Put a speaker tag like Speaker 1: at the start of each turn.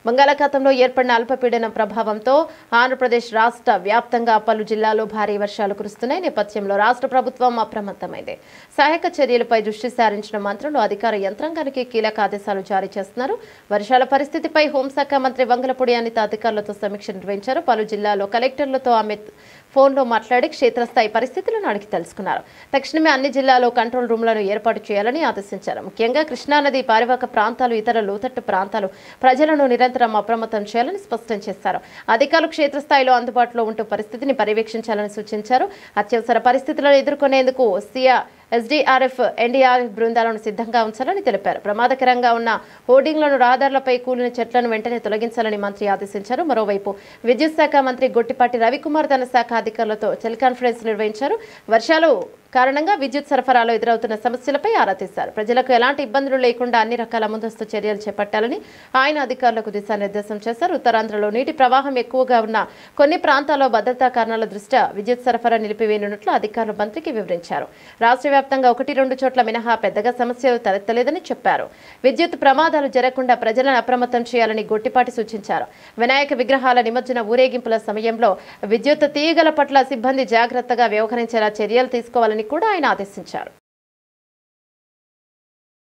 Speaker 1: బంగాళాఖాతంలో ఏర్పడిన అల్పపీడనం ప్రభావంతో ఆంధ్రప్రదేశ్ రాష్ట్ర వ్యాప్తంగా పలు జిల్లాల్లో భారీ వర్షాలు కురుస్తున్నాయి. నేపథ్యంలో రాష్ట్ర ప్రభుత్వం అప్రమత్తమైంది. సహాయక చర్యలపై దృష్టి సారించిన మంత్రులు అధికార యంత్రాంగానికి కీలక ఆదేశాలు జారీ చేస్తున్నారు. వర్షాల పరిస్థితిపై హోంశాఖ మంత్రి వంగలపూడి అనిత అధికారులతో సమీక్ష నిర్వహించారు. పలు జిల్లాల్లో కలెక్టర్లతో ఆమె ఫోన్లో మాట్లాడి క్షేత్రస్థాయి పరిస్థితులను అడిగి తెలుసుకున్నారు. తక్షణమే అన్ని జిల్లాల్లో కంట్రోల్ రూమ్లను ఏర్పాటు చేయాలని ఆదేశించారు. ముఖ్యంగా కృష్ణానది పరివాహక ప్రాంతాలు, ఇతర లోతట్టు ప్రాంతాలు ప్రజలను నిరంతరం అప్రమత్తం చేయాలని స్పష్టం చేశారు. అధికారులు క్షేత్రస్థాయిలో అందుబాటులో ఉంటూ పరిస్థితిని పర్యవేక్షించాలని సూచించారు. అత్యవసర పరిస్థితులను ఎదుర్కొనేందుకు ఎస్డీఆర్ఎఫ్, ఎన్డీఆర్ఎఫ్ బృందాలను సిద్ధంగా ఉంచాలని తెలిపారు. ప్రమాదకరంగా ఉన్న హోర్డింగ్లను, రహదారులపై కూలిన చెట్లను వెంటనే తొలగించాలని మంత్రి ఆదేశించారు. మరోవైపు విద్యుత్ శాఖ మంత్రి గొట్టిపాటి రవికుమార్ తన శాఖ అధికారులతో టెలికాన్ఫరెన్స్ నిర్వహించారు. వర్షాలు కారణంగా విద్యుత్ సరఫరాలో ఎదురవుతున్న సమస్యలపై ఆరా తీశారు. ప్రజలకు ఎలాంటి ఇబ్బందులు లేకుండా అన్ని రకాల ముందస్తు చర్యలు చేపట్టాలని ఆయన అధికారులకు దిశానిర్దేశం చేశారు. ఉత్తరాంధ్రలో నీటి ప్రవాహం ఎక్కువగా ఉన్న కొన్ని ప్రాంతాల్లో భద్రతా కారణాల దృష్ట్యా విద్యుత్ సరఫరా నిలిపివేయనున్నట్లు అధికారులు మంత్రికి వివరించారు. రాష్ట్ర వ్యాప్తంగా 1-2 చోట్ల మినహా పెద్దగా సమస్యలు తలెత్తలేదని చెప్పారు. విద్యుత్ ప్రమాదాలు జరగకుండా ప్రజలను అప్రమత్తం చేయాలని గొట్టిపాటి సూచించారు. వినాయక విగ్రహాల నిమజ్జన ఊరేగింపుల సమయంలో విద్యుత్ తీగల పట్ల సిబ్బంది జాగ్రత్తగా వ్యవహరించేలా చర్యలు తీసుకోవాలని కూడా ఆయన ఆదేశించారు.